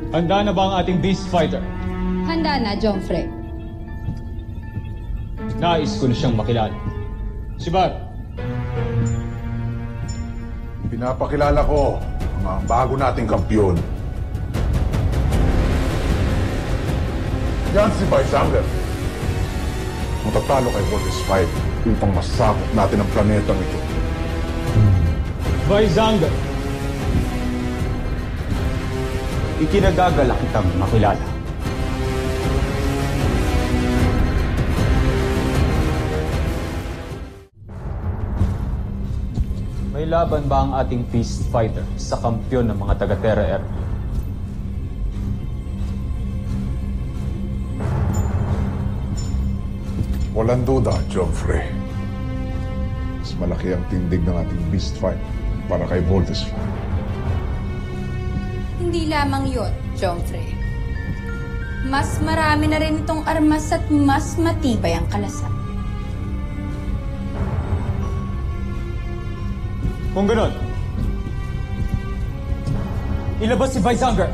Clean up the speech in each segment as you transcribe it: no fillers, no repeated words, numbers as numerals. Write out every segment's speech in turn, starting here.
Handa na ba ang ating beast fighter? Handa na, Jomfrey. Nais ko na siyang makilala. Si Bar. Pinapakilala ko ang mga bago nating kampyon. Yan si Vysanger. Matatalo kay Voltes 5 upang masakop natin ang planetang ito. Vysanger. Ikinagagalak kitang makilala. May laban ba ang ating beast fighter sa kampyon ng mga taga-Terra Air? Walang duda, Jomfrey. Mas malaki ang tindig ng ating beast fight para kay Voltes 5. Hindi lamang yun, Jomfrey. Mas marami na rin itong armas at mas matibay ang kalasan. Kung ganon, ilabas si Vysanger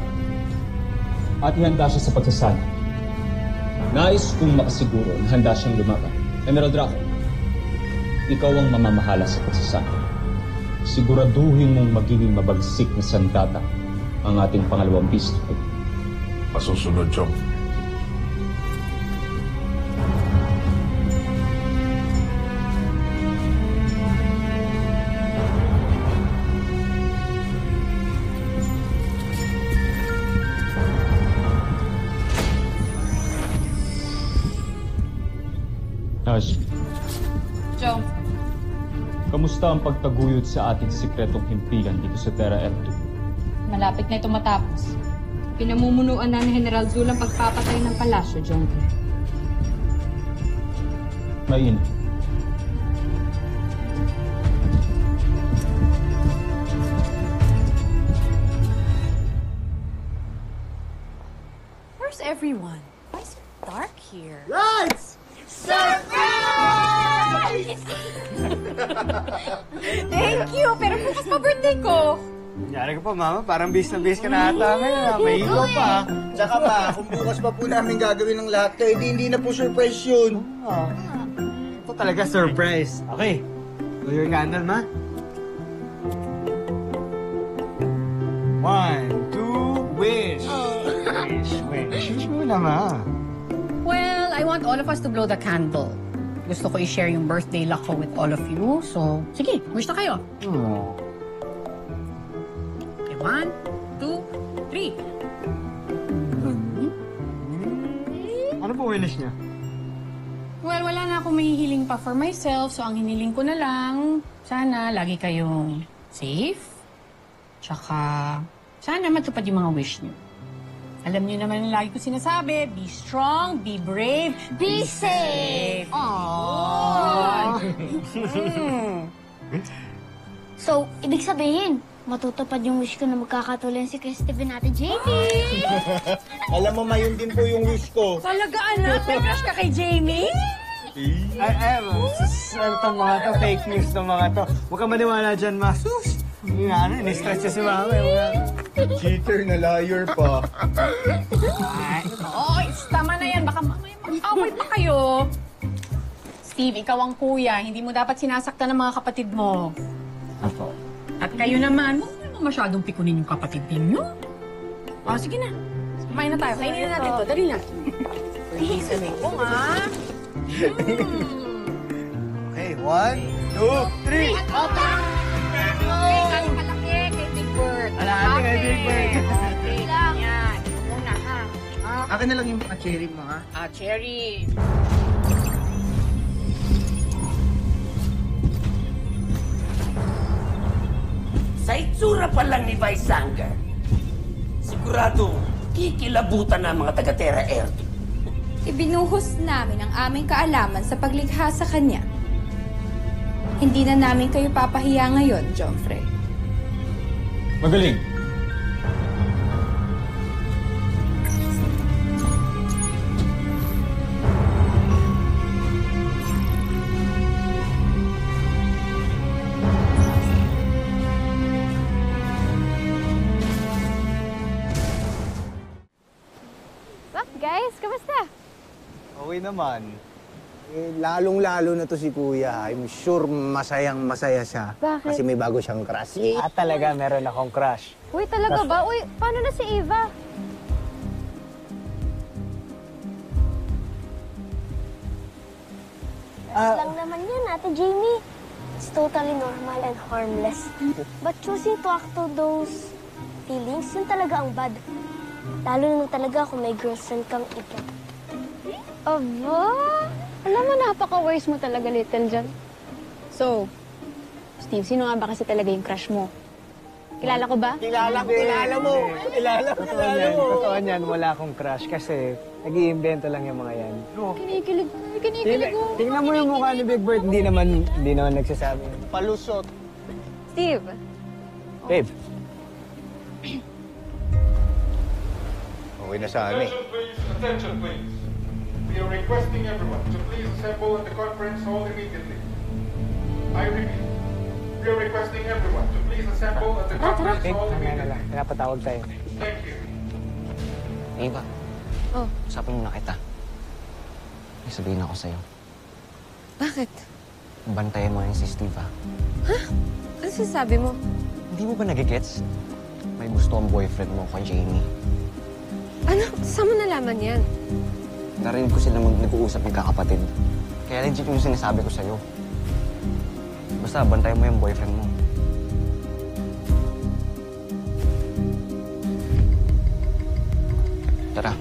at ihanda siya sa pagsasana. Nais kong makasiguro na handa siyang lumaban. Emerald Draco, ikaw ang mamamahala sa pagsasana. Siguraduhin mong magiging mabagsik na sandata ang ating pangalawang beast fight. Masusunod, Jom. Nash, Jom, kamusta ang pagtaguyod sa ating sikretong himpilan dito sa Terra F2? malapit na ito matapos. Pinamumunuan na ni General Zul ang pagpapatay ng palasyo, Jomfrey. Mainit. Where's everyone? Why is it dark here? Lights! Thank you! Pero bukas pa birthday ko! Nangyari ka pa, Mama. Parang bis na bis ka na ata ngayon. May ikaw pa. Tsaka pa, kung bukas pa po namin gagawin ng lahat to, hindi na po surprise yun. Ito talaga surprise. Okay. Blow your candle, Ma. 1, 2, wish. Wish muna, Ma. Well, I want all of us to blow the candle. Gusto ko i-share yung birthday luck ko with all of you. So, sige, wish na kayo. Oh. Okay, 1, 2, 3. Ano po wish niya? Well, wala na akong mahihiling pa for myself. So, ang hiniling ko na lang, sana lagi kayong safe. Tsaka, sana matupad yung mga wish niyo. Alam niyo naman lagi ko sinasabi, be strong, be brave, be safe. Aww. So, ibig sabihin, matutupad yung wish ko na magkakatuloy si Kuya Steven at JP. Alam mo, Ma, yun din po yung wish ko. Talaga, anak? May crush ka kay Jamie? Itong mga to, fake news ng mga to. Huwag ka maniwala dyan, Ma. Sus! Yung ano, in-stress siya si Mama. Cheater na liar pa. Ay, tama na yan. Baka mamaya mag-away pa kayo. Steve, ikaw ang kuya. Hindi mo dapat sinasaktan ng mga kapatid mo. Ako. At kayo naman, huwag naman masyadong pikunin yung kapatid ninyo. O, sige na. Kumain na tayo. Kainin na natin to. Dali na. Pag-iisamin ko, ha? Okay, 1, 2, 3. Galing malaki kay Big Bird. Malaki kay Big Bird. Okay lang. Yan. Muna, ha? Akin na lang yung cherry mo, ha? Cherry. Sa itsura pa lang ni Vysanger, siguradong kikilabutan na ang mga taga-Terra Air. Ibinuhos namin ang aming kaalaman sa paglikha sa kanya. Hindi na namin kayo papahiya ngayon, Jomfrey. Magaling. guys, kamusta? Okay naman. Lalong-lalo na to si Kuya. I'm sure masayang-masaya siya. Bakit? Kasi may bago siyang crush. Talaga, meron akong crush. Uy, talaga ba? Uy, paano na si Eva? Lang naman yun, Ate Jamie. It's totally normal and harmless. But choosing to act to those feelings, yun talaga ang bad. Lalo na talaga kung may girlfriend kang ito. Aba, alam mo, napaka-wise mo talaga, Little John. So, Steve, sino nga ba kasi talaga yung crush mo? Kilala ko ba? Kilala mo. Totoo niyan, wala akong crush kasi nag-iimbento lang yung mga yan. Kinikilig ko. Tingnan mo yung mukha ni Big Bird, hindi naman nagsasabi. Palusot. Steve, Babe. Okay na sa amin. Attention please, attention please. We are requesting everyone to please assemble at the conference hall immediately. I repeat, we are requesting everyone to please assemble at the conference hall immediately. Pinapatawag tayo. Thank you. Eva. Oh. Usapin mo na kita. May sabihin ako sa'yo. bakit? Bantayan mo yan si Steve, ha? Ano sasabi mo? Hindi mo ba nagigets? May gusto ang boyfriend mo kay Jamie. Ano? Saan mo nalaman yan? Narinig ko sila nag-uusap magkakapatid. Kaya legit yung sinasabi ko sa'yo. Basta, bantayan mo yung boyfriend mo. Tara.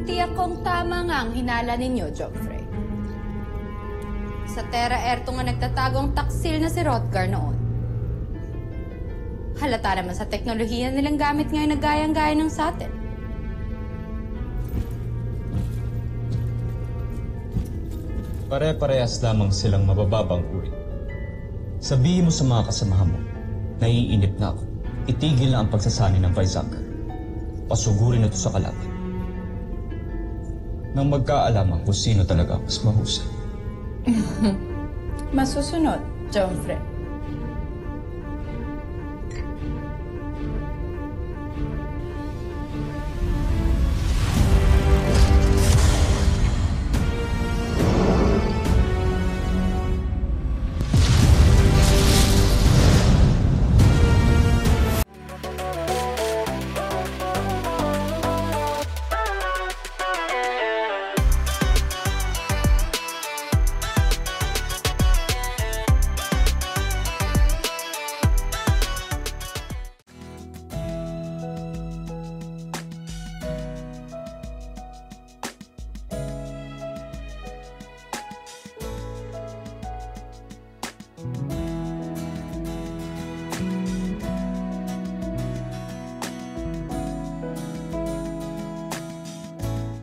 Tiyak kong tama nga ang hinala ninyo, Joffrey. Sa Terra Erto nga nagtatago ang taksil na si Hrothgar noon. Halata naman sa teknolohiya nilang gamit ngayon na gayang-gaya ng sa atin. Pare-parehas lamang silang mabababang uri. Sabihin mo sa mga kasamahan mo, naiinip na ako. Itigil na ang pagsasani ng Vizangar. Pasugurin na ito sa kalaban. Nang magkaalaman kung sino talaga ang mas mahusay. Masusunod, Joffrey.